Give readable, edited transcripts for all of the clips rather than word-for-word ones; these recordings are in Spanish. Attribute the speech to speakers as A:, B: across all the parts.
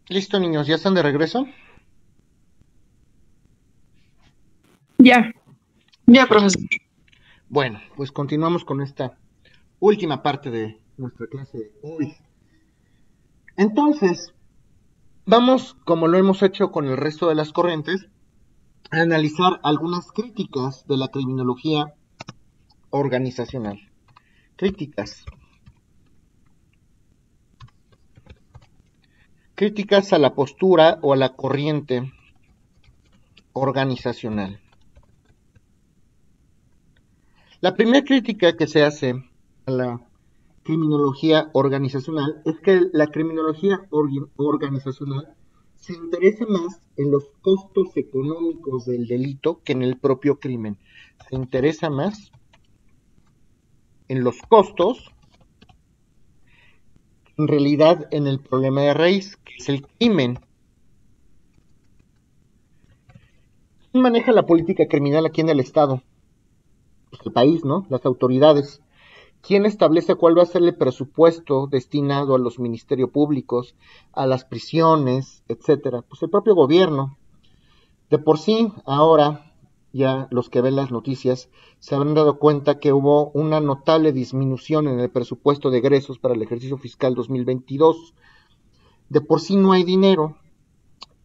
A: Listo, niños, ¿ya están de regreso?
B: Ya, ya,
A: Bueno,
B: profesor.
A: bueno, pues continuamos con esta última parte de nuestra clase de hoy. Entonces, vamos, como lo hemos hecho con el resto de las corrientes, a analizar algunas críticas de la criminología organizacional. Críticas. Críticas a la postura o a la corriente organizacional. La primera crítica que se hace a la criminología organizacional es que la criminología organizacional se interesa más en los costos económicos del delito que en el propio crimen. Se interesa más en los costos, en realidad en el problema de raíz, que es el crimen. ¿Quién maneja la política criminal aquí en el Estado? Pues el país, ¿no? Las autoridades. ¿Quién establece cuál va a ser el presupuesto destinado a los ministerios públicos, a las prisiones, etcétera? Pues el propio gobierno. De por sí, ahora ya los que ven las noticias se habrán dado cuenta que hubo una notable disminución en el presupuesto de egresos para el ejercicio fiscal 2022. De por sí no hay dinero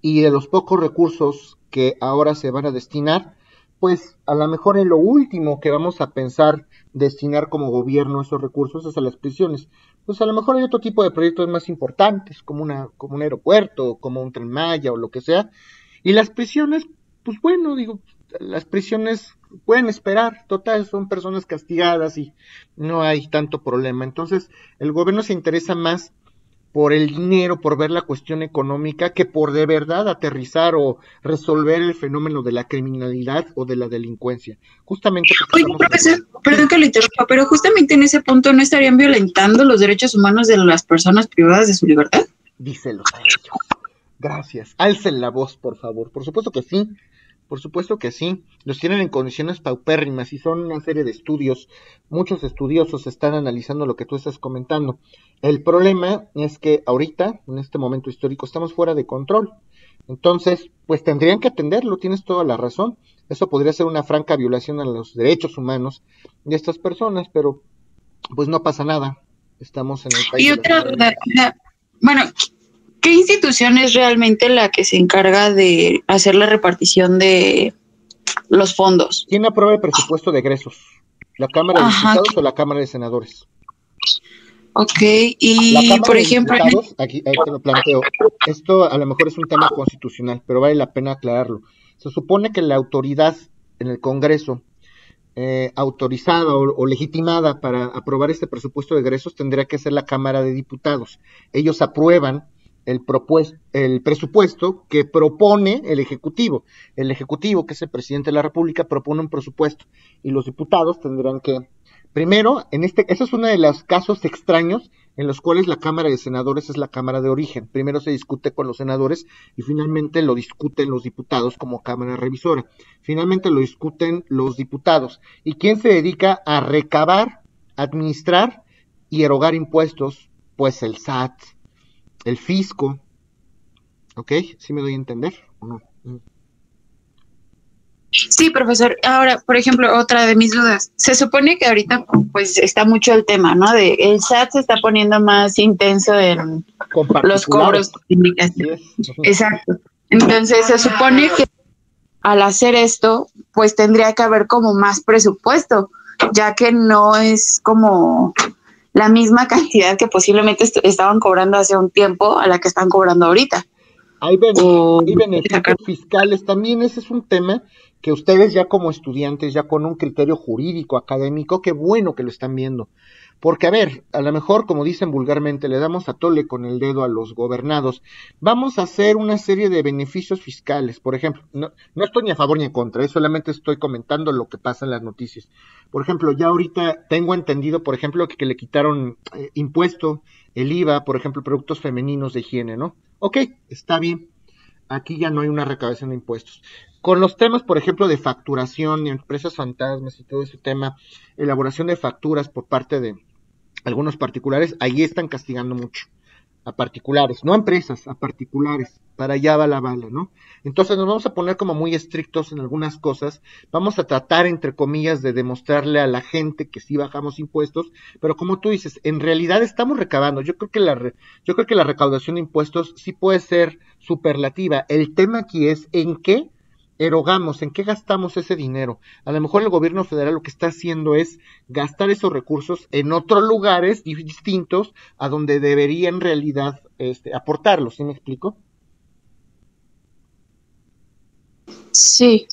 A: y de los pocos recursos que ahora se van a destinar, pues a lo mejor en lo último que vamos a pensar destinar como gobierno esos recursos es a las prisiones. Pues a lo mejor hay otro tipo de proyectos más importantes, como un aeropuerto, como un tren Maya o lo que sea, y las prisiones, pues bueno, digo, las prisiones pueden esperar, total, son personas castigadas y no hay tanto problema. Entonces, el gobierno se interesa más por el dinero, por ver la cuestión económica, que por de verdad aterrizar o resolver el fenómeno de la criminalidad o de la delincuencia. Justamente porque
B: Oye,
A: estamos
B: profesor,
A: en... Sí,
B: perdón que lo interrumpa, pero justamente en ese punto no estarían violentando los derechos humanos de las personas privadas de su libertad.
A: díselos a ellos. Gracias. Alcen la voz, por favor. Por supuesto que sí. Por supuesto que sí. Los tienen en condiciones paupérrimas y son una serie de estudios. Muchos estudiosos están analizando lo que tú estás comentando. El problema es que ahorita, en este momento histórico, estamos fuera de control. Entonces, pues tendrían que atenderlo, tienes toda la razón. Eso podría ser una franca violación a los derechos humanos de estas personas, pero pues no pasa nada. Estamos en el país
B: Y
A: de las
B: otra duda,
A: maravillas.
B: bueno, ¿qué institución es realmente la que se encarga de hacer la repartición de los fondos?
A: ¿Quién aprueba el presupuesto de egresos? ¿La Cámara de
B: Ajá,
A: Diputados o la Cámara de Senadores?
B: ok.
A: La
B: Y
A: Cámara
B: por
A: de
B: ejemplo,
A: Diputados, aquí ahí te lo planteo, esto a lo mejor es un tema constitucional, pero vale la pena aclararlo. Se supone que la autoridad en el Congreso, autorizada o legitimada para aprobar este presupuesto de egresos, tendría que ser la Cámara de Diputados. Ellos aprueban el presupuesto que propone el Ejecutivo. El Ejecutivo, que es el presidente de la República, propone un presupuesto y los diputados tendrán que, primero, ese es uno de los casos extraños en los cuales la Cámara de Senadores es la Cámara de origen. Primero se discute con los senadores y finalmente lo discuten los diputados como Cámara revisora. Finalmente lo discuten los diputados. ¿Y quién se dedica a recabar, administrar y erogar impuestos? Pues el SAT, el fisco. ¿Ok? ¿Sí me doy a entender o no?
B: sí, profesor. Ahora, por ejemplo, otra de mis dudas. Se supone que ahorita pues está mucho el tema, ¿no? De el SAT se está poniendo más intenso en
A: Con
B: los
A: particulares.
B: cobros de indicación.
A: Así es.
B: Exacto. Entonces se supone que al hacer esto, pues tendría que haber como más presupuesto, ya que no es como la misma cantidad que posiblemente estaban cobrando hace un tiempo a la que están cobrando ahorita.
A: Hay, bene
B: O
A: hay beneficios fiscales también, ese es un tema que ustedes ya como estudiantes, ya con un criterio jurídico, académico, qué bueno que lo están viendo. Porque, a ver, a lo mejor, como dicen vulgarmente, le damos a tole con el dedo a los gobernados. Vamos a hacer una serie de beneficios fiscales. Por ejemplo, no estoy ni a favor ni en contra, solamente estoy comentando lo que pasa en las noticias. Por ejemplo, ya ahorita tengo entendido, por ejemplo, que le quitaron impuesto, el IVA, por ejemplo, productos femeninos de higiene, ¿no? Ok, está bien. Aquí ya no hay una recaudación de impuestos. Con los temas, por ejemplo, de facturación, empresas fantasmas y todo ese tema, elaboración de facturas por parte de algunos particulares, ahí están castigando mucho. a particulares, no a empresas, a particulares, para allá va la bala, ¿no? Entonces nos vamos a poner como muy estrictos en algunas cosas, vamos a tratar, entre comillas, de demostrarle a la gente que sí bajamos impuestos, pero como tú dices, en realidad estamos recabando, yo creo que la recaudación de impuestos sí puede ser superlativa, el tema aquí es en qué erogamos, en qué gastamos ese dinero. A lo mejor el gobierno federal lo que está haciendo es gastar esos recursos en otros lugares distintos a donde debería en realidad aportarlos, ¿sí me explico?
B: Sí,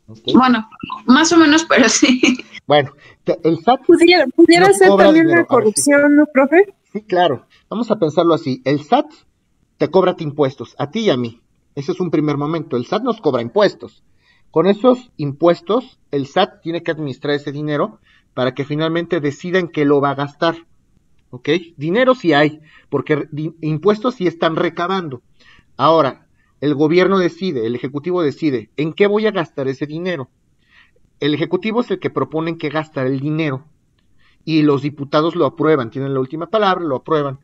A: Okay.
B: bueno, más o menos, pero sí.
A: Bueno, el SAT
C: ¿Pudiera
A: nos
C: ser
A: cobra
C: también
A: dinero.
C: la corrupción, ¿no, profe?
A: Sí, claro. Vamos a pensarlo así. El SAT te cobra impuestos, a ti y a mí. Ese es un primer momento. El SAT nos cobra impuestos. Con esos impuestos, el SAT tiene que administrar ese dinero para que finalmente decida en qué lo va a gastar. ¿Ok? Dinero sí hay, porque impuestos sí están recabando. Ahora, el gobierno decide, el ejecutivo decide, ¿en qué voy a gastar ese dinero? El ejecutivo es el que propone en qué gastar el dinero y los diputados lo aprueban, tienen la última palabra, lo aprueban.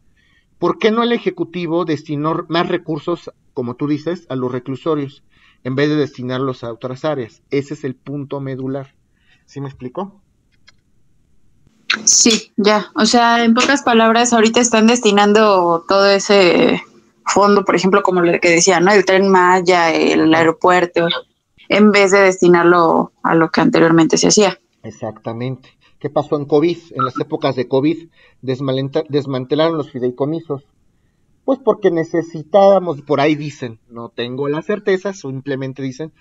A: ¿Por qué no el ejecutivo destinó más recursos, como tú dices, a los reclusorios en vez de destinarlos a otras áreas? Ese es el punto medular. ¿Sí me explicó?
B: Sí, ya. O sea, en pocas palabras, ahorita están destinando todo ese fondo, por ejemplo, como lo que decía, ¿no? El Tren Maya, el aeropuerto, en vez de destinarlo a lo que anteriormente se hacía.
A: Exactamente. ¿Qué pasó en COVID? En las épocas de COVID desmantelaron los fideicomisos. Pues porque necesitábamos, por ahí dicen, no tengo la certeza, simplemente dicen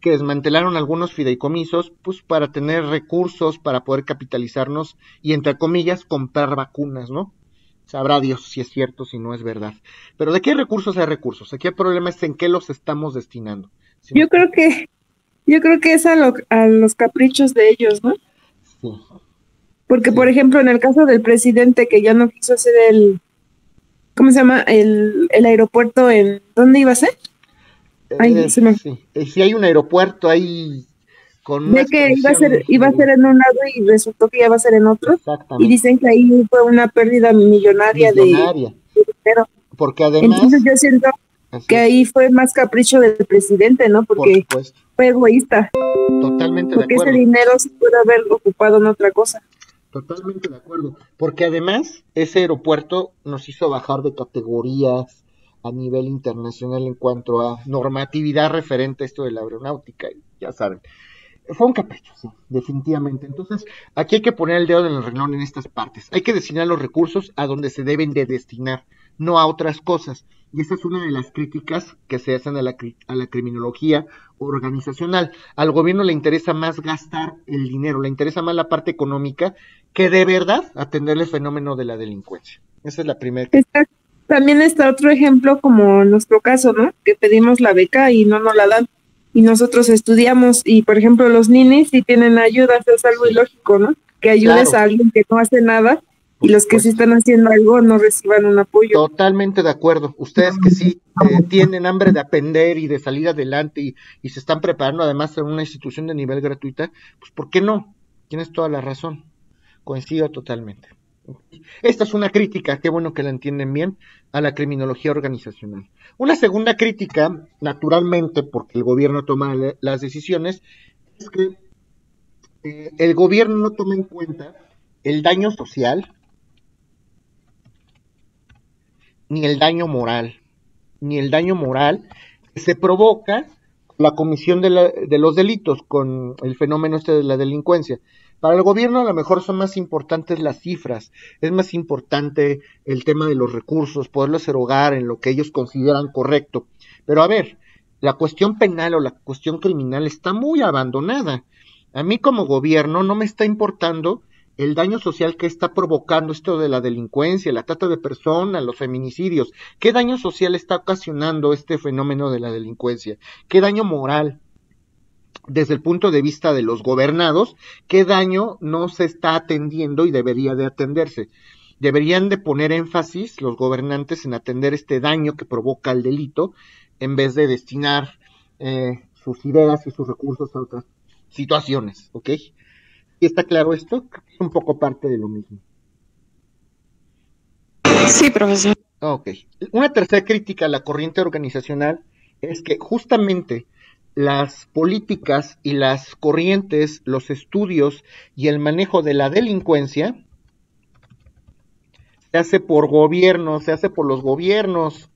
A: que desmantelaron algunos fideicomisos, pues para tener recursos, para poder capitalizarnos y, entre comillas, comprar vacunas, ¿no? Sabrá Dios si es cierto, si no es verdad. Pero ¿de qué recursos hay recursos? Aquí el problema es en qué los estamos destinando. ¿Sí?
C: Yo creo que, yo creo que es a los caprichos de ellos, ¿no?
A: Sí.
C: Porque,
A: Sí.
C: por ejemplo, en el caso del presidente que ya no quiso hacer ¿cómo se llama? El aeropuerto ¿dónde iba a ser? Ay,
A: Sí. Si hay un aeropuerto ahí con
C: Ve
A: unas
C: que
A: condiciones
C: iba a ser en un lado y resultó que ya va a ser en otro. Y
A: exactamente
C: dicen que ahí fue una pérdida millonaria
A: millonaria,
C: de dinero.
A: porque
C: Entonces
A: además,
C: yo siento
A: así
C: que
A: es,
C: ahí fue más capricho del presidente, ¿no?
A: por
C: Porque
A: supuesto,
C: fue egoísta,
A: totalmente de
C: porque ese
A: acuerdo.
C: dinero se puede haber ocupado en otra cosa.
A: Totalmente de acuerdo, porque además ese aeropuerto nos hizo bajar de categorías a nivel internacional en cuanto a normatividad referente a esto de la aeronáutica, y ya saben, fue un capricho, sí, definitivamente. Entonces, aquí hay que poner el dedo en el renglón en estas partes. Hay que destinar los recursos a donde se deben de destinar, no a otras cosas. Y esa es una de las críticas que se hacen a la criminología organizacional. Al gobierno le interesa más gastar el dinero, le interesa más la parte económica que de verdad atender el fenómeno de la delincuencia. Esa es la primera.
C: También está otro ejemplo como en nuestro caso, ¿no? Que pedimos la beca y no nos la dan. Y nosotros estudiamos y, por ejemplo, los ninis sí tienen ayudas, es algo ilógico, ¿no? Que ayudes
A: Claro,
C: a alguien que no hace nada y
A: por
C: los que sí
A: supuesto.
C: están haciendo algo no reciban un apoyo.
A: Totalmente de acuerdo. Ustedes que sí tienen hambre de aprender y de salir adelante y se están preparando además en una institución de nivel gratuita, pues ¿por qué no? Tienes toda la razón. Coincido totalmente. Esta es una crítica, qué bueno que la entienden bien, a la criminología organizacional. Una segunda crítica, naturalmente, porque el gobierno toma las decisiones, es que el gobierno no toma en cuenta el daño social ni el daño moral. Ni el daño moral que se provoca la comisión de los delitos con el fenómeno este de la delincuencia. Para el gobierno a lo mejor son más importantes las cifras, es más importante el tema de los recursos, poderlos erogar en lo que ellos consideran correcto. Pero a ver, la cuestión penal o la cuestión criminal está muy abandonada. A mí como gobierno no me está importando el daño social que está provocando esto de la delincuencia, la trata de personas, los feminicidios. ¿Qué daño social está ocasionando este fenómeno de la delincuencia? ¿Qué daño moral? Desde el punto de vista de los gobernados, ¿qué daño no se está atendiendo y debería de atenderse? Deberían de poner énfasis los gobernantes en atender este daño que provoca el delito en vez de destinar sus ideas y sus recursos a otras situaciones, ¿ok? ¿Y está claro esto? Es un poco parte de lo mismo.
B: Sí, profesor.
A: Ok. Una tercera crítica a la corriente organizacional es que justamente las políticas y las corrientes, los estudios y el manejo de la delincuencia se hace por gobierno, se hace por los gobiernos.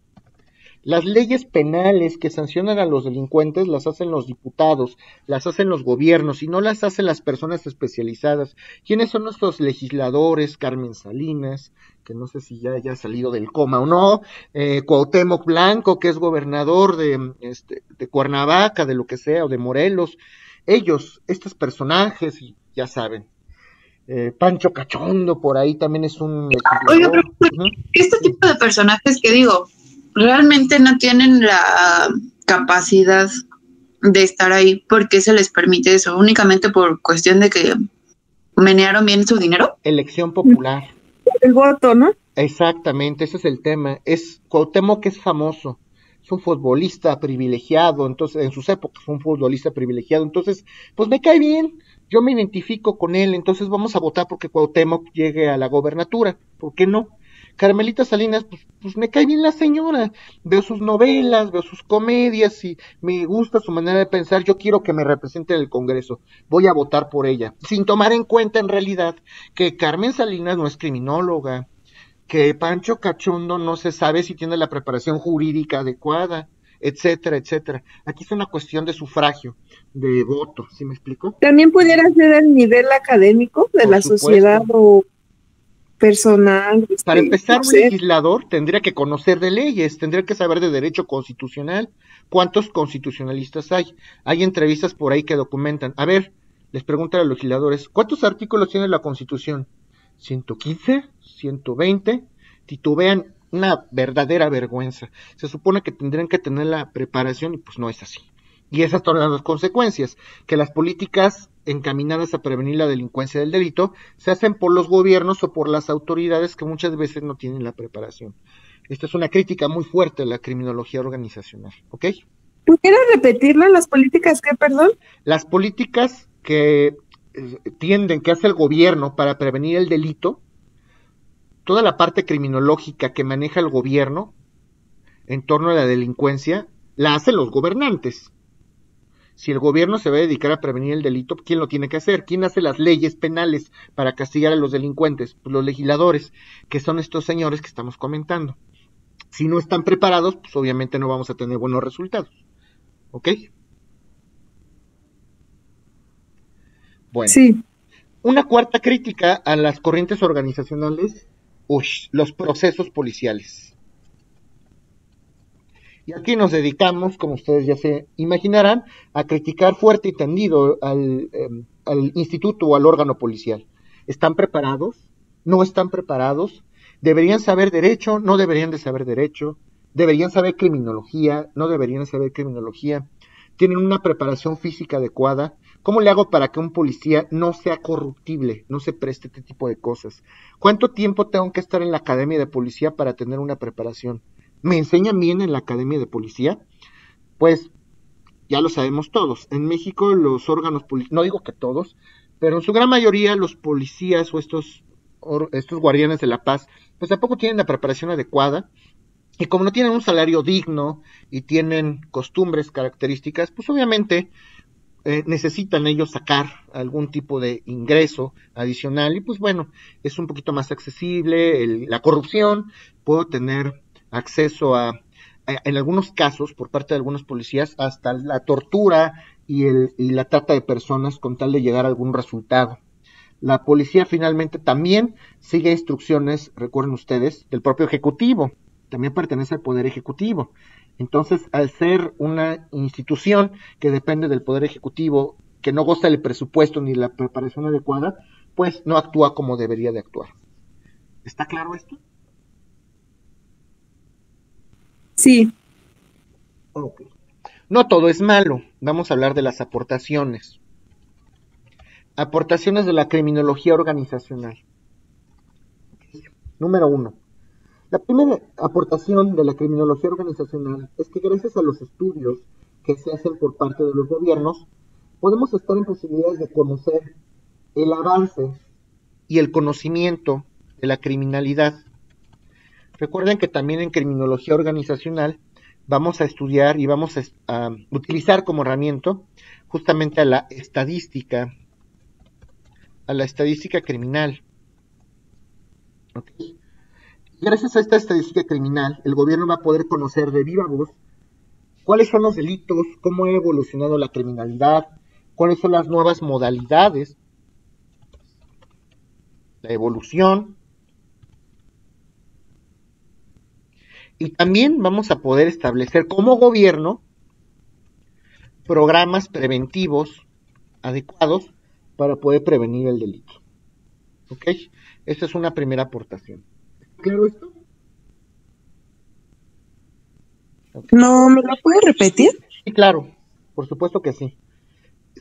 A: Las leyes penales que sancionan a los delincuentes las hacen los diputados, las hacen los gobiernos y no las hacen las personas especializadas. ¿Quiénes son nuestros legisladores? Carmen Salinas, que no sé si ya haya salido del coma o no, Cuauhtémoc Blanco, que es gobernador de Cuernavaca, de lo que sea, o de Morelos. Ellos, estos personajes, ya saben, Pancho Cachondo por ahí también es un
B: Oiga,
A: legislador.
B: pero este tipo de personajes que digo, realmente no tienen la capacidad de estar ahí porque se les permite eso, únicamente por cuestión de que menearon bien su dinero.
A: Elección popular.
C: El voto, ¿no?
A: Exactamente, ese es el tema. Es Cuauhtémoc, que es famoso, es un futbolista privilegiado, entonces en sus épocas fue un futbolista privilegiado, entonces pues me cae bien, yo me identifico con él, entonces vamos a votar porque Cuauhtémoc llegue a la gobernatura, ¿por qué no? Carmelita Salinas, pues me cae bien la señora, veo sus novelas, veo sus comedias y me gusta su manera de pensar, yo quiero que me represente en el Congreso, voy a votar por ella, sin tomar en cuenta en realidad que Carmen Salinas no es criminóloga, que Pancho Cachondo no se sabe si tiene la preparación jurídica adecuada, etcétera, etcétera. Aquí es una cuestión de sufragio, de voto, ¿sí me explico?
C: También pudiera ser el nivel académico de
A: Por
C: la
A: supuesto.
C: sociedad o personal.
A: Para empezar,
C: no
A: un
C: sé.
A: legislador tendría que conocer de leyes, tendría que saber de derecho constitucional. ¿Cuántos constitucionalistas hay? Hay entrevistas por ahí que documentan. A ver, les preguntan a los legisladores, ¿cuántos artículos tiene la Constitución? 115, 120, titubean, una verdadera vergüenza. Se supone que tendrían que tener la preparación y pues no es así. Y esas son las consecuencias, que las políticas encaminadas a prevenir la delincuencia del delito se hacen por los gobiernos o por las autoridades que muchas veces no tienen la preparación. Esta es una crítica muy fuerte a la criminología organizacional, ¿ok?
C: ¿Pudieras repetirlo en las políticas qué, perdón?
A: Las políticas que que hace el gobierno para prevenir el delito, toda la parte criminológica que maneja el gobierno en torno a la delincuencia, la hacen los gobernantes. Si el gobierno se va a dedicar a prevenir el delito, ¿quién lo tiene que hacer? ¿Quién hace las leyes penales para castigar a los delincuentes? Pues los legisladores, que son estos señores que estamos comentando. Si no están preparados, pues obviamente no vamos a tener buenos resultados. ¿Ok? Bueno.
C: Sí.
A: Una cuarta crítica a las corrientes organizacionales, los procesos policiales. Y aquí nos dedicamos, como ustedes ya se imaginarán, a criticar fuerte y tendido al instituto o al órgano policial. ¿Están preparados? ¿No están preparados? ¿Deberían saber derecho? ¿No deberían de saber derecho? ¿Deberían saber criminología? ¿No deberían saber criminología? ¿Tienen una preparación física adecuada? ¿Cómo le hago para que un policía no sea corruptible, no se preste este tipo de cosas? ¿Cuánto tiempo tengo que estar en la academia de policía para tener una preparación? ¿Me enseñan bien en la academia de policía? Pues ya lo sabemos todos. En México los órganos policiales, no digo que todos, pero en su gran mayoría los policías o estos guardianes de la paz, pues tampoco tienen la preparación adecuada. Y como no tienen un salario digno y tienen costumbres, características, pues obviamente necesitan ellos sacar algún tipo de ingreso adicional y pues bueno, es un poquito más accesible, la corrupción, puedo tener acceso en algunos casos, por parte de algunos policías, hasta la tortura y la trata de personas con tal de llegar a algún resultado. La policía finalmente también sigue instrucciones, recuerden ustedes, del propio Ejecutivo, también pertenece al Poder Ejecutivo. Entonces, al ser una institución que depende del Poder Ejecutivo, que no goza del presupuesto ni de la preparación adecuada, pues no actúa como debería de actuar. ¿Está claro esto?
C: Sí.
A: Ok. No todo es malo. Vamos a hablar de las aportaciones. Aportaciones de la criminología organizacional. Número 1. La primera aportación de la criminología organizacional es que gracias a los estudios que se hacen por parte de los gobiernos, podemos estar en posibilidades de conocer el avance y el conocimiento de la criminalidad. Recuerden que también en criminología organizacional vamos a estudiar y vamos a utilizar como herramienta justamente a la estadística criminal. ¿Okay? Gracias a esta estadística criminal, el gobierno va a poder conocer de viva voz cuáles son los delitos, cómo ha evolucionado la criminalidad, cuáles son las nuevas modalidades, la evolución. Y también vamos a poder establecer como gobierno programas preventivos adecuados para poder prevenir el delito. ¿Ok? Esa es una primera aportación. ¿Claro esto?
C: Okay. No, ¿me lo puede repetir?
A: Sí, claro, por supuesto que sí.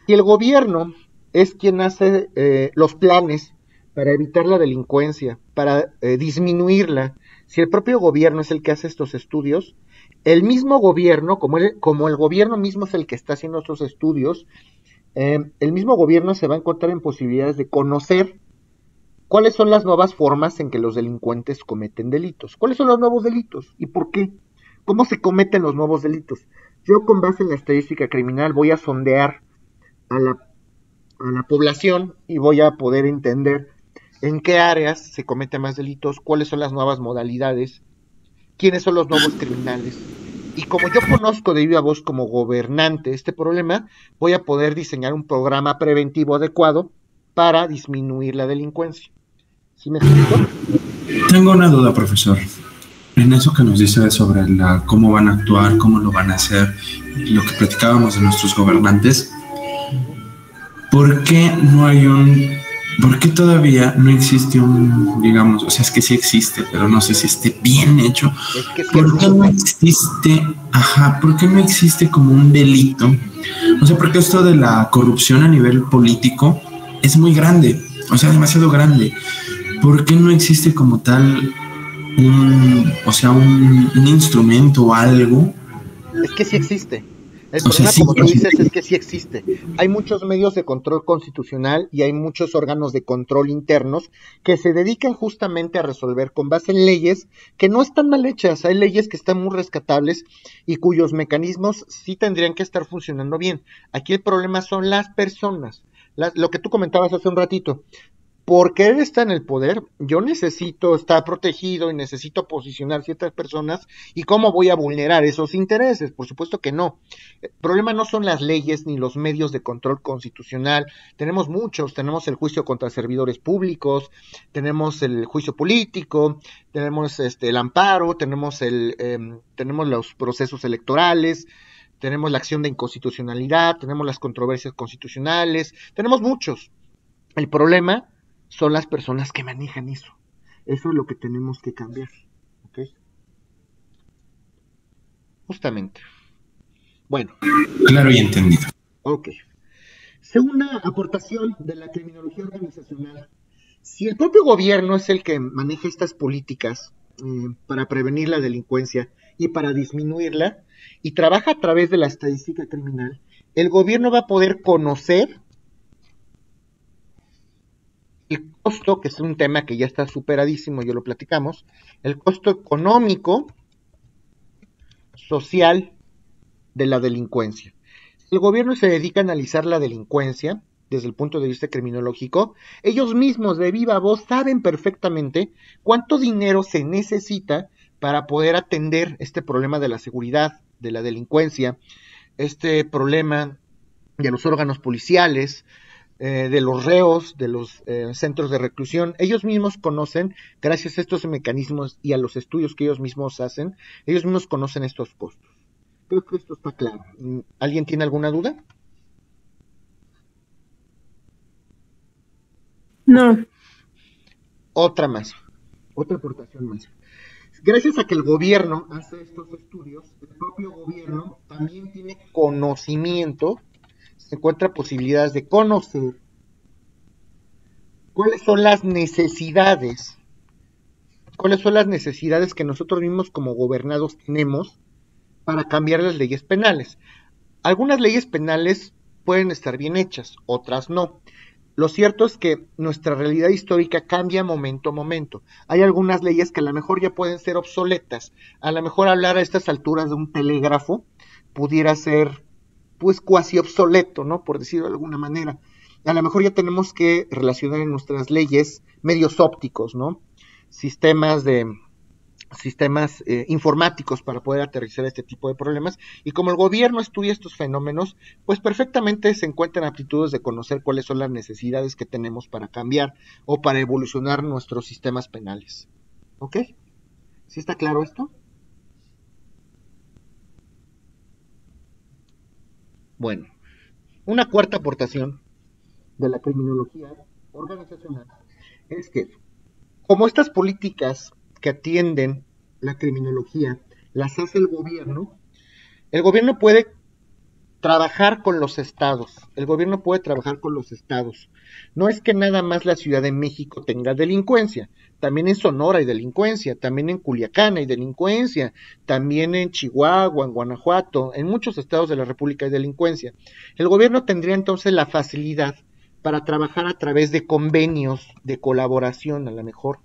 A: Si el gobierno es quien hace los planes para evitar la delincuencia, para disminuirla, si el propio gobierno es el que hace estos estudios, el mismo gobierno, como el gobierno mismo es el que está haciendo estos estudios, el mismo gobierno se va a encontrar en posibilidades de conocer cuáles son las nuevas formas en que los delincuentes cometen delitos. ¿Cuáles son los nuevos delitos? ¿Y por qué? ¿Cómo se cometen los nuevos delitos? Yo, con base en la estadística criminal, voy a sondear a la población y voy a poder entender en qué áreas se cometen más delitos, cuáles son las nuevas modalidades, quiénes son los nuevos criminales. Y como yo conozco de viva voz como gobernante este problema, voy a poder diseñar un programa preventivo adecuado para disminuir la delincuencia. ¿Sí me explico?
D: Tengo una duda, profesor. En eso que nos dice sobre cómo van a actuar, cómo lo van a hacer, lo que platicábamos de nuestros gobernantes, ¿por qué todavía no existe digamos, o sea, es que sí existe, pero no sé si esté bien hecho?
A: Es que sí
D: ¿Por qué no existe como un delito? O sea, porque esto de la corrupción a nivel político es muy grande, o sea, demasiado grande. ¿Por qué no existe como tal un instrumento o algo?
A: Es que sí existe. El problema, como tú dices, es que sí existe. Hay muchos medios de control constitucional y hay muchos órganos de control internos que se dedican justamente a resolver con base en leyes que no están mal hechas. Hay leyes que están muy rescatables y cuyos mecanismos sí tendrían que estar funcionando bien. Aquí el problema son las personas. Lo que tú comentabas hace un ratito. Por querer estar en el poder, yo necesito estar protegido y necesito posicionar ciertas personas, ¿y cómo voy a vulnerar esos intereses? Por supuesto que no. El problema no son las leyes ni los medios de control constitucional. Tenemos muchos, tenemos el juicio contra servidores públicos, tenemos el juicio político, tenemos el amparo, tenemos los procesos electorales, tenemos la acción de inconstitucionalidad, tenemos las controversias constitucionales, tenemos muchos. El problema son las personas que manejan eso. Eso es lo que tenemos que cambiar. ¿Ok? Justamente. Bueno.
D: Claro y entendido.
A: Ok. Segunda aportación de la criminología organizacional. Si el propio gobierno es el que maneja estas políticas para prevenir la delincuencia y para disminuirla, y trabaja a través de la estadística criminal, el gobierno va a poder conocer el costo, que es un tema que ya está superadísimo, ya lo platicamos, el costo económico, social de la delincuencia. El gobierno se dedica a analizar la delincuencia desde el punto de vista criminológico. Ellos mismos de viva voz saben perfectamente cuánto dinero se necesita para poder atender este problema de la seguridad, de la delincuencia, este problema de los órganos policiales, de los reos, de los centros de reclusión. Ellos mismos conocen, gracias a estos mecanismos y a los estudios que ellos mismos hacen, ellos mismos conocen estos costos. Creo que esto está claro. ¿Alguien tiene alguna duda?
C: No.
A: Otra aportación más. Gracias a que el gobierno hace estos estudios, el propio gobierno también tiene conocimiento, se encuentra posibilidades de conocer cuáles son las necesidades que nosotros mismos como gobernados tenemos para cambiar las leyes penales. Algunas leyes penales pueden estar bien hechas, otras no. Lo cierto es que nuestra realidad histórica cambia momento a momento. Hay algunas leyes que a lo mejor ya pueden ser obsoletas. A lo mejor hablar a estas alturas de un telégrafo pudiera ser pues cuasi obsoleto, ¿no? Por decirlo de alguna manera. A lo mejor ya tenemos que relacionar en nuestras leyes medios ópticos, ¿no? Sistemas informáticos para poder aterrizar este tipo de problemas, y como el gobierno estudia estos fenómenos, pues perfectamente se encuentran aptitudes de conocer cuáles son las necesidades que tenemos para cambiar o para evolucionar nuestros sistemas penales. ¿Ok? ¿Sí está claro esto? Bueno, una cuarta aportación de la criminología organizacional es que, como estas políticas que atienden la criminología las hace el gobierno puede trabajar con los estados, No es que nada más la Ciudad de México tenga delincuencia, también en Sonora hay delincuencia, también en Culiacán hay delincuencia, también en Chihuahua, en Guanajuato, en muchos estados de la República hay delincuencia. El gobierno tendría entonces la facilidad para trabajar a través de convenios de colaboración, a lo mejor.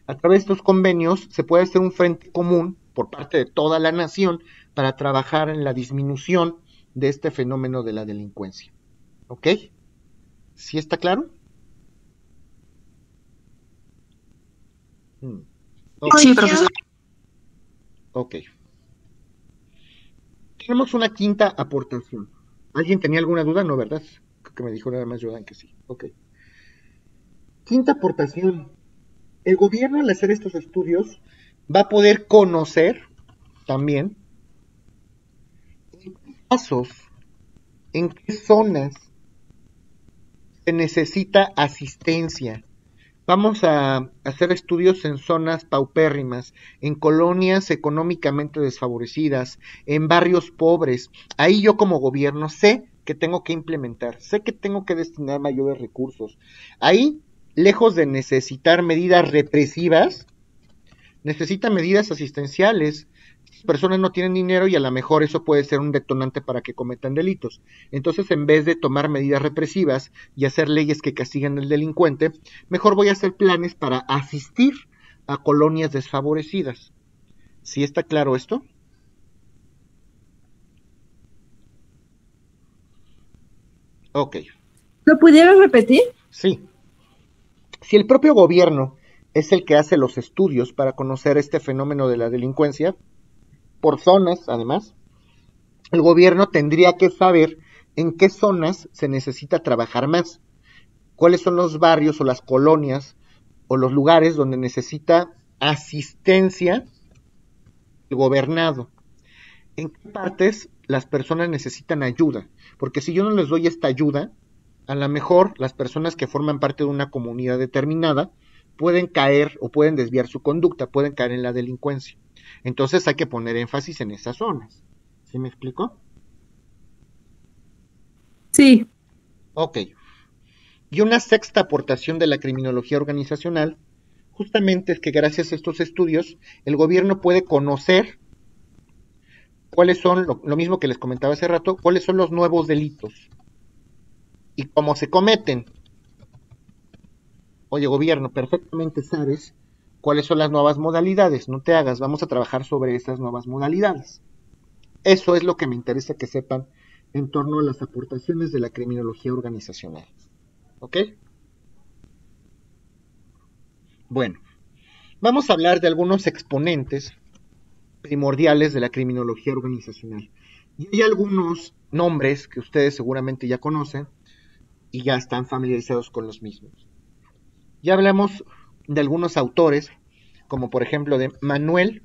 A: A través de estos convenios se puede hacer un frente común por parte de toda la nación para trabajar en la disminución de este fenómeno de la delincuencia. ¿Ok? ¿Sí está claro?
B: Okay. Sí, profesor.
A: Ok. Tenemos una quinta aportación. ¿Alguien tenía alguna duda? No, ¿verdad? Creo que me dijo nada más Jordan que sí. Ok. Quinta aportación. El gobierno, al hacer estos estudios, va a poder conocer también en qué casos, en qué zonas se necesita asistencia. Vamos a hacer estudios en zonas paupérrimas, en colonias económicamente desfavorecidas, en barrios pobres. Ahí yo como gobierno sé que tengo que implementar, sé que tengo que destinar mayores recursos. Ahí, lejos de necesitar medidas represivas, necesita medidas asistenciales. Las personas no tienen dinero y a lo mejor eso puede ser un detonante para que cometan delitos. Entonces, en vez de tomar medidas represivas y hacer leyes que castiguen al delincuente, mejor voy a hacer planes para asistir a colonias desfavorecidas. ¿Sí está claro esto? Ok.
C: ¿Lo pudieras repetir?
A: Sí. Si el propio gobierno es el que hace los estudios para conocer este fenómeno de la delincuencia, por zonas, además, el gobierno tendría que saber en qué zonas se necesita trabajar más, cuáles son los barrios o las colonias o los lugares donde necesita asistencia el gobernado, en qué partes las personas necesitan ayuda, porque si yo no les doy esta ayuda, a lo mejor las personas que forman parte de una comunidad determinada pueden caer o pueden desviar su conducta, pueden caer en la delincuencia. Entonces hay que poner énfasis en esas zonas. ¿Sí me explico?
C: Sí.
A: Ok. Y una sexta aportación de la criminología organizacional, justamente es que gracias a estos estudios, el gobierno puede conocer cuáles son, lo mismo que les comentaba hace rato, cuáles son los nuevos delitos y cómo se cometen. Oye, gobierno, perfectamente sabes cuáles son las nuevas modalidades, no te hagas, vamos a trabajar sobre esas nuevas modalidades. Eso es lo que me interesa que sepan en torno a las aportaciones de la criminología organizacional. ¿Ok? Bueno, vamos a hablar de algunos exponentes primordiales de la criminología organizacional. Y hay algunos nombres que ustedes seguramente ya conocen y ya están familiarizados con los mismos. Ya hablamos de algunos autores, como por ejemplo de Manuel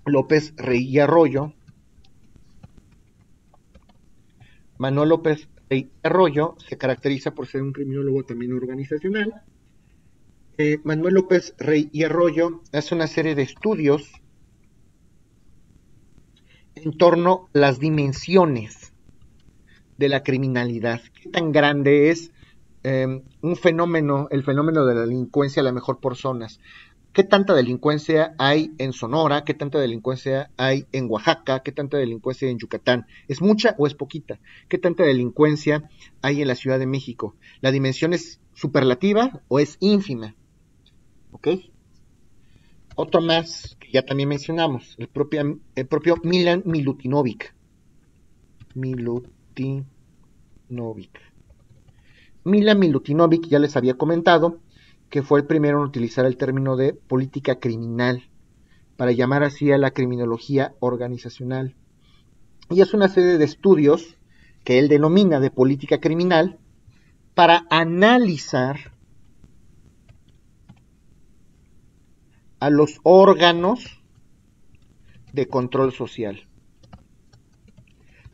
A: López Rey y Arroyo. Manuel López Rey y Arroyo se caracteriza por ser un criminólogo también organizacional. Manuel López Rey y Arroyo hace una serie de estudios en torno a las dimensiones de la criminalidad. ¿Qué tan grande es un fenómeno, el fenómeno de la delincuencia, a lo mejor por zonas? ¿Qué tanta delincuencia hay en Sonora? ¿Qué tanta delincuencia hay en Oaxaca? ¿Qué tanta delincuencia hay en Yucatán? ¿Es mucha o es poquita? ¿Qué tanta delincuencia hay en la Ciudad de México? ¿La dimensión es superlativa o es ínfima? ¿Ok? Otro más que ya también mencionamos, el propio Milan Milutinovic. Milan Milutinovic, ya les había comentado, que fue el primero en utilizar el término de política criminal para llamar así a la criminología organizacional. Y es una serie de estudios que él denomina de política criminal para analizar a los órganos de control social.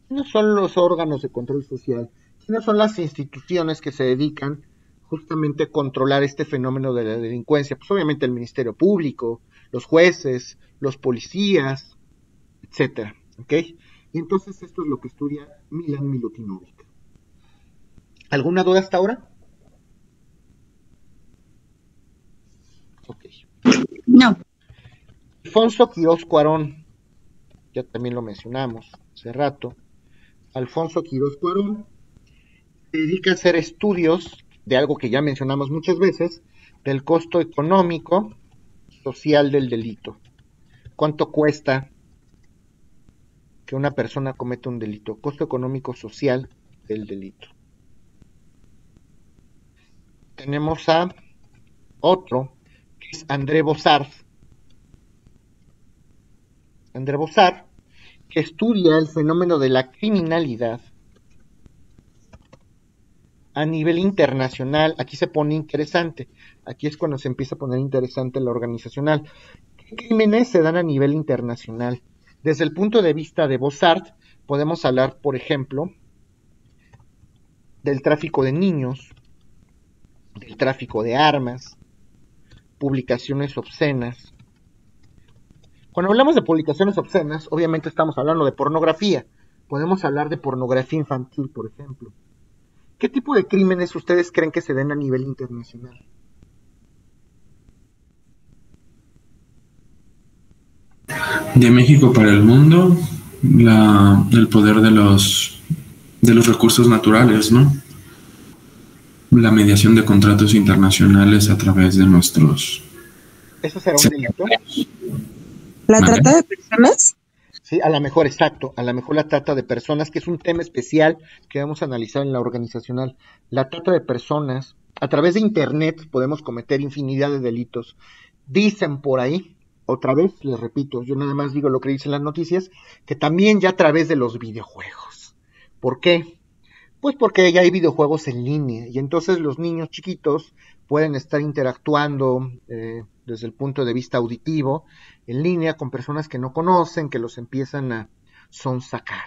A: ¿Quiénes son los órganos de control social? ¿Quiénes son las instituciones que se dedican justamente a controlar este fenómeno de la delincuencia? Pues obviamente el Ministerio Público, los jueces, los policías, etcétera, ¿ok? Y entonces esto es lo que estudia Milan Milutinovic. ¿Alguna duda hasta ahora? Ok.
B: No.
A: Alfonso Quirós Cuarón, ya también lo mencionamos hace rato. Alfonso Quirós Cuarón se dedica a hacer estudios de algo que ya mencionamos muchas veces, del costo económico social del delito. ¿Cuánto cuesta que una persona cometa un delito? Costo económico social del delito. Tenemos a otro, que es André Bossard. André Bossard, que estudia el fenómeno de la criminalidad a nivel internacional. Aquí se pone interesante, aquí es cuando se empieza a poner interesante la organizacional. ¿Qué crímenes se dan a nivel internacional? Desde el punto de vista de Bossard, podemos hablar, por ejemplo, del tráfico de niños, del tráfico de armas, publicaciones obscenas. Cuando hablamos de publicaciones obscenas, obviamente estamos hablando de pornografía. Podemos hablar de pornografía infantil, por ejemplo. ¿Qué tipo de crímenes ustedes creen que se den a nivel internacional?
D: De México para el mundo, el poder de los recursos naturales, ¿no? La mediación de contratos internacionales a través de nuestros...
A: ¿Eso será un delito?
C: ¿La trata de personas?
A: Sí, a lo mejor, exacto, a lo mejor la trata de personas, que es un tema especial que vamos a analizar en la organizacional. La trata de personas, a través de internet podemos cometer infinidad de delitos. Dicen por ahí, otra vez les repito, yo nada más digo lo que dicen las noticias, que también ya a través de los videojuegos. ¿Por qué? Pues porque ya hay videojuegos en línea y entonces los niños chiquitos pueden estar interactuando desde el punto de vista auditivo en línea con personas que no conocen, que los empiezan a sonsacar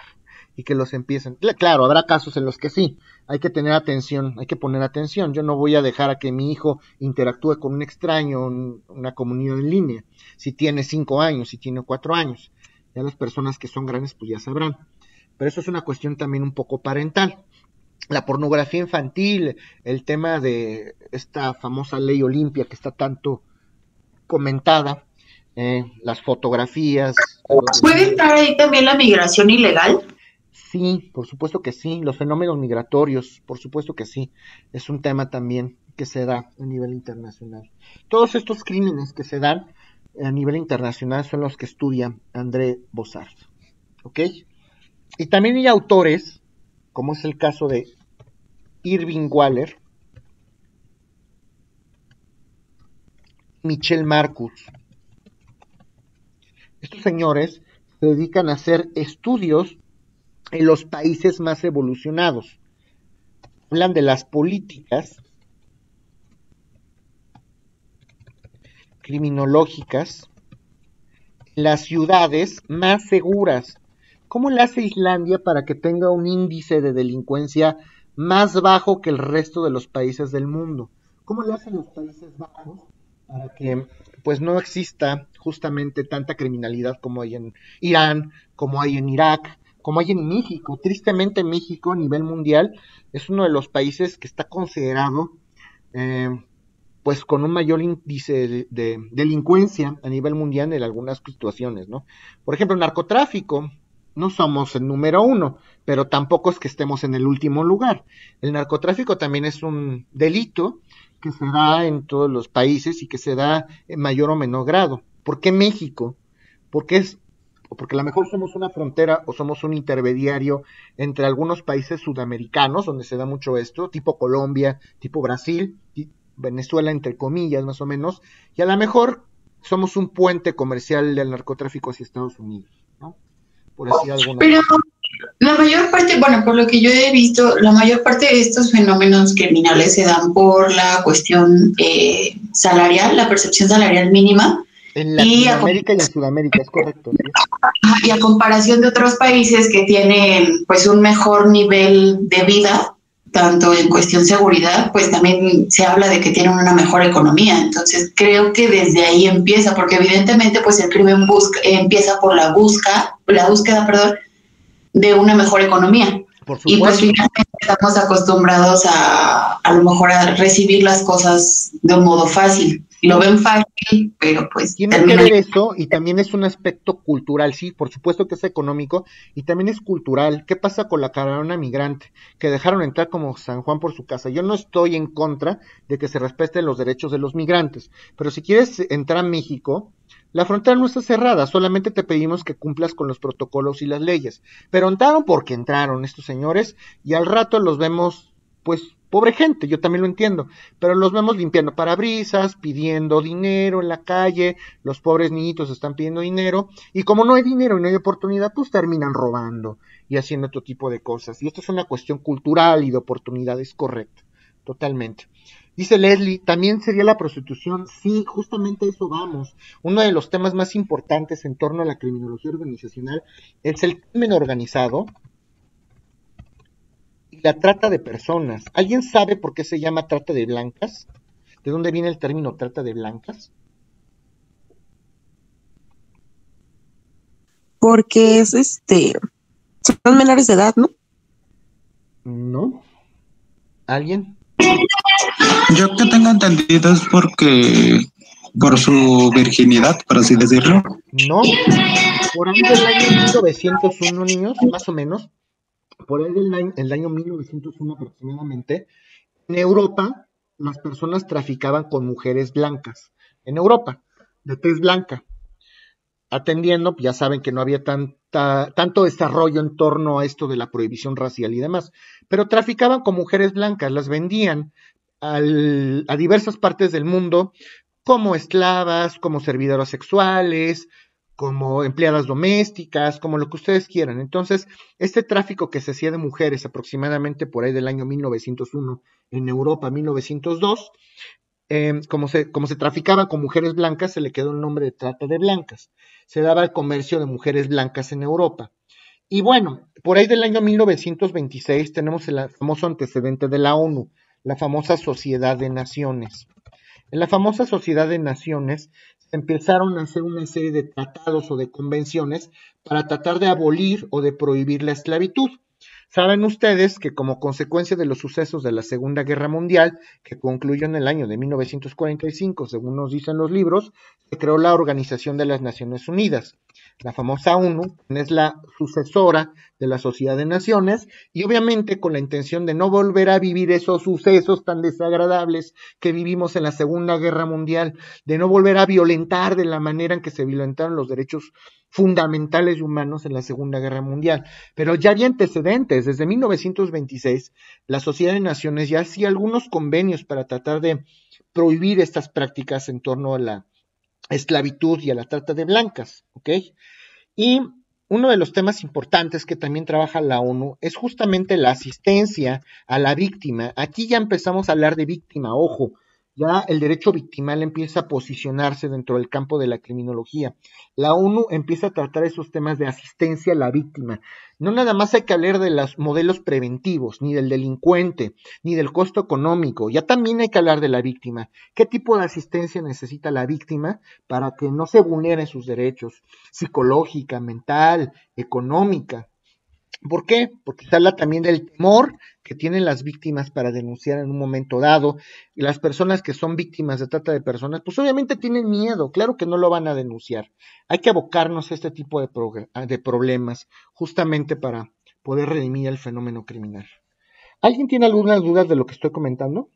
A: y que los empiezan... Claro, habrá casos en los que sí, hay que tener atención, hay que poner atención. Yo no voy a dejar a que mi hijo interactúe con un extraño en una comunidad en línea, si tiene 5 años, si tiene 4 años. Ya las personas que son grandes pues ya sabrán. Pero eso es una cuestión también un poco parental. La pornografía infantil, el tema de esta famosa ley Olimpia que está tanto comentada, las fotografías.
B: ¿Puede entrar ahí también la migración ilegal?
A: Sí, por supuesto que sí, los fenómenos migratorios, por supuesto que sí, es un tema también que se da a nivel internacional. Todos estos crímenes que se dan a nivel internacional son los que estudia André Bossard, ¿ok? Y también hay autores, como es el caso de Irving Waller, Michel Marcus. Estos señores se dedican a hacer estudios en los países más evolucionados. Hablan de las políticas criminológicas en las ciudades más seguras. ¿Cómo le hace Islandia para que tenga un índice de delincuencia más bajo que el resto de los países del mundo? ¿Cómo le hacen los Países Bajos para que pues no exista justamente tanta criminalidad como hay en Irán, como hay en Irak, como hay en México? Tristemente México a nivel mundial es uno de los países que está considerado pues con un mayor índice de delincuencia a nivel mundial en algunas situaciones, ¿no? Por ejemplo, el narcotráfico, no somos el número 1, pero tampoco es que estemos en el último lugar. El narcotráfico también es un delito que se da en todos los países y que se da en mayor o menor grado. ¿Por qué México? Porque porque a lo mejor somos una frontera o somos un intermediario entre algunos países sudamericanos, donde se da mucho esto, tipo Colombia, tipo Brasil, Venezuela, entre comillas, más o menos, y a lo mejor somos un puente comercial del narcotráfico hacia Estados Unidos, ¿no? Por decir alguna
B: Pero
A: cosa.
B: la mayor parte, bueno, por lo que yo he visto, la mayor parte de estos fenómenos criminales se dan por la cuestión salarial, la percepción salarial mínima.
A: En
B: Y
A: Latinoamérica y en Sudamérica, es correcto, ¿sí?
B: y a comparación de otros países que tienen pues un mejor nivel de vida, tanto en cuestión seguridad, pues también se habla de que tienen una mejor economía. Entonces creo que desde ahí empieza, porque evidentemente pues el crimen empieza por la búsqueda, perdón, de una mejor economía.
A: Por
B: Y pues
A: supuesto.
B: finalmente estamos acostumbrados a lo mejor a recibir las cosas de un modo fácil. Lo ven fácil, pero pues
A: Tiene que
B: termina.
A: ver eso y también es un aspecto cultural, sí, por supuesto que es económico y también es cultural. ¿Qué pasa con la caravana migrante? Que dejaron entrar como San Juan por su casa. Yo no estoy en contra de que se respeten los derechos de los migrantes, pero si quieres entrar a México, la frontera no está cerrada, solamente te pedimos que cumplas con los protocolos y las leyes. Pero entraron porque entraron estos señores y al rato los vemos, pues, pobre gente, yo también lo entiendo, pero los vemos limpiando parabrisas, pidiendo dinero en la calle, los pobres niñitos están pidiendo dinero, y como no hay dinero y no hay oportunidad, pues terminan robando y haciendo otro tipo de cosas. Y esto es una cuestión cultural y de oportunidades, correcto, totalmente. Dice Leslie, ¿también sería la prostitución? Sí, justamente eso vamos. Uno de los temas más importantes en torno a la criminología organizacional es el crimen organizado, la trata de personas. ¿Alguien sabe por qué se llama trata de blancas? ¿De dónde viene el término trata de blancas?
C: Porque son menores de edad, ¿no?
A: ¿No? ¿Alguien?
D: Yo que tengo entendido es porque por su virginidad, por así decirlo.
A: No. Por ahí del año 1901, niños, más o menos, por ahí el año 1901 aproximadamente, en Europa las personas traficaban con mujeres blancas. En Europa, de tez blanca. Atendiendo, ya saben que no había tanto desarrollo en torno a esto de la prohibición racial y demás, pero traficaban con mujeres blancas, las vendían a diversas partes del mundo como esclavas, como servidoras sexuales, como empleadas domésticas, como lo que ustedes quieran. Entonces, este tráfico que se hacía de mujeres aproximadamente por ahí del año 1901, en Europa 1902, como se traficaba con mujeres blancas, se le quedó el nombre de trata de blancas. Se daba el comercio de mujeres blancas en Europa. Y bueno, por ahí del año 1926 tenemos el famoso antecedente de la ONU, la famosa Sociedad de Naciones. En la famosa Sociedad de Naciones se empezaron a hacer una serie de tratados o de convenciones para tratar de abolir o de prohibir la esclavitud. Saben ustedes que como consecuencia de los sucesos de la Segunda Guerra Mundial, que concluyó en el año de 1945, según nos dicen los libros, se creó la Organización de las Naciones Unidas, la famosa ONU, que es la sucesora de la Sociedad de Naciones, y obviamente con la intención de no volver a vivir esos sucesos tan desagradables que vivimos en la Segunda Guerra Mundial, de no volver a violentar de la manera en que se violentaron los derechos fundamentales y humanos en la Segunda Guerra Mundial. Pero ya había antecedentes. Desde 1926, la Sociedad de Naciones ya hacía algunos convenios para tratar de prohibir estas prácticas en torno a la esclavitud y a la trata de blancas, ¿ok? Y uno de los temas importantes que también trabaja la ONU es justamente la asistencia a la víctima. Aquí ya empezamos a hablar de víctima, ojo, ya el derecho victimal empieza a posicionarse dentro del campo de la criminología. La ONU empieza a tratar esos temas de asistencia a la víctima. No nada más hay que hablar de los modelos preventivos, ni del delincuente, ni del costo económico, ya también hay que hablar de la víctima. ¿Qué tipo de asistencia necesita la víctima para que no se vulneren sus derechos? Psicológica, mental, económica. ¿Por qué? Porque se habla también del temor que tienen las víctimas para denunciar en un momento dado. Y las personas que son víctimas de trata de personas, pues obviamente tienen miedo, claro que no lo van a denunciar. Hay que abocarnos a este tipo de problemas, justamente para poder redimir el fenómeno criminal. ¿Alguien tiene algunas dudas de lo que estoy comentando?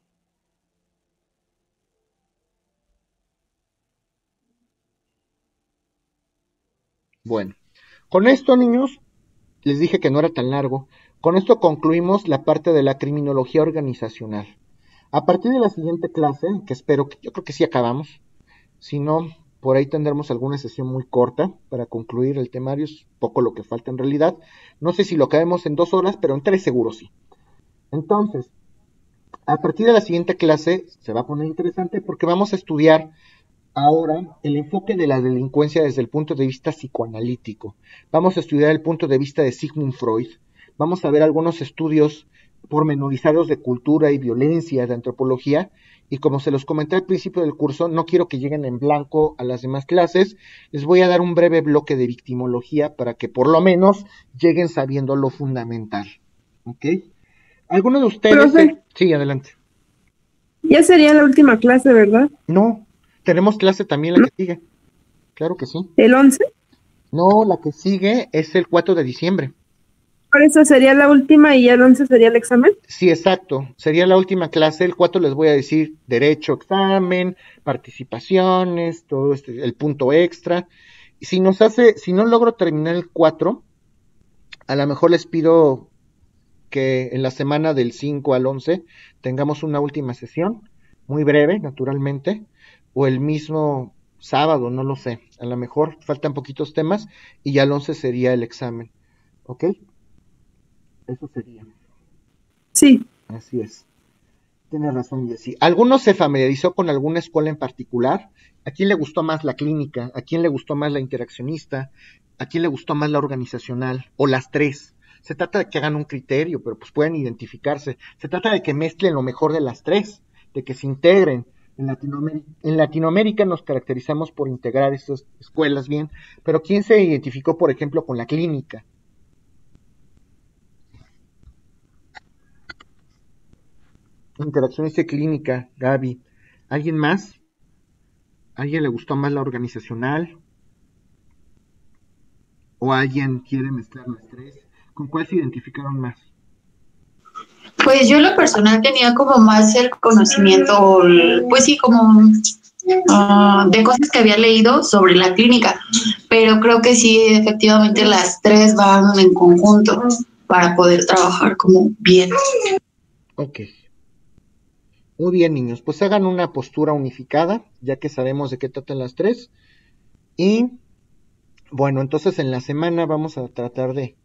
A: Bueno, con esto, niños, les dije que no era tan largo. Con esto concluimos la parte de la criminología organizacional. A partir de la siguiente clase, que espero que, yo creo que sí acabamos, si no, por ahí tendremos alguna sesión muy corta para concluir el temario, es poco lo que falta en realidad. No sé si lo acabemos en 2 horas, pero en 3 seguro sí. Entonces, a partir de la siguiente clase se va a poner interesante porque vamos a estudiar ahora el enfoque de la delincuencia desde el punto de vista psicoanalítico. Vamos a estudiar el punto de vista de Sigmund Freud. Vamos a ver algunos estudios pormenorizados de cultura y violencia, de antropología, y como se los comenté al principio del curso, no quiero que lleguen en blanco a las demás clases, les voy a dar un breve bloque de victimología para que por lo menos lleguen sabiendo lo fundamental. ¿Ok? ¿Alguno de ustedes?
C: Profe.
A: Sí, adelante.
C: Ya sería la última clase, ¿verdad?
A: No, tenemos clase también la que sigue. Claro que sí.
C: ¿El 11?
A: No, la que sigue es el 4 de diciembre.
C: Por eso sería la última y ya el 11 sería el examen.
A: Sí, exacto. Sería la última clase. El 4 les voy a decir derecho, examen, participaciones, todo el punto extra. Y si no logro terminar el 4, a lo mejor les pido que en la semana del 5 al 11 tengamos una última sesión, muy breve, naturalmente, o el mismo sábado, no lo sé. A lo mejor faltan poquitos temas y ya el 11 sería el examen. ¿Ok? Eso sería.
C: Sí.
A: Así es. Tienes razón, Jessy. ¿Alguno se familiarizó con alguna escuela en particular? ¿A quién le gustó más la clínica? ¿A quién le gustó más la interaccionista? ¿A quién le gustó más la organizacional? ¿O las tres? Se trata de que hagan un criterio, pero pues pueden identificarse. Se trata de que mezclen lo mejor de las tres, de que se integren. En Latinoamérica nos caracterizamos por integrar estas escuelas bien, pero ¿quién se identificó, por ejemplo, con la clínica? Interaccionista clínica, Gaby. ¿Alguien más? ¿A alguien le gustó más la organizacional? ¿O alguien quiere mezclar las tres? ¿Con cuál se identificaron más?
B: Pues yo en lo personal tenía como más el conocimiento, pues sí, como de cosas que había leído sobre la clínica, pero creo que sí, efectivamente las tres van en conjunto para poder trabajar como bien.
A: Ok. Muy bien, niños, pues hagan una postura unificada, ya que sabemos de qué tratan las tres. Y bueno, entonces en la semana vamos a tratar de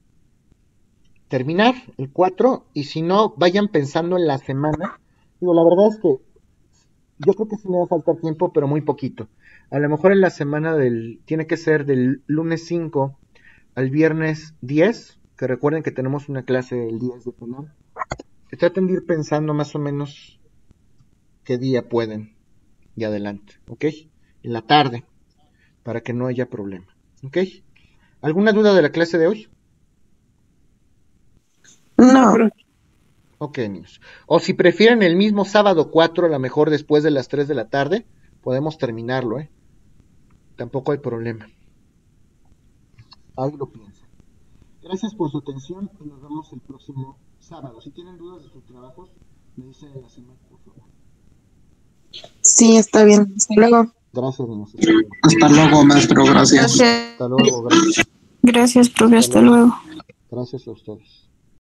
A: terminar el 4, y si no, vayan pensando en la semana. Digo, la verdad es que yo creo que sí me va a faltar tiempo, pero muy poquito. A lo mejor en la semana tiene que ser del lunes 5 al viernes 10, que recuerden que tenemos una clase el 10 de penal. Que traten de ir pensando más o menos qué día pueden y adelante, ¿ok? En la tarde, para que no haya problema, ¿ok? ¿Alguna duda de la clase de hoy?
B: No.
A: Ok, niños. O si prefieren el mismo sábado 4, a lo mejor después de las 3 de la tarde, podemos terminarlo, ¿eh? Tampoco hay problema. Ahí lo piensan. Gracias por su atención y nos vemos el próximo sábado. Si tienen dudas de sus trabajos, me dicen en la semana, por favor.
B: Sí, está bien. Hasta luego.
A: Gracias, niños.
D: Hasta luego, maestro. Gracias.
A: Hasta luego, gracias.
B: Gracias, profe. Hasta luego.
A: Gracias a ustedes.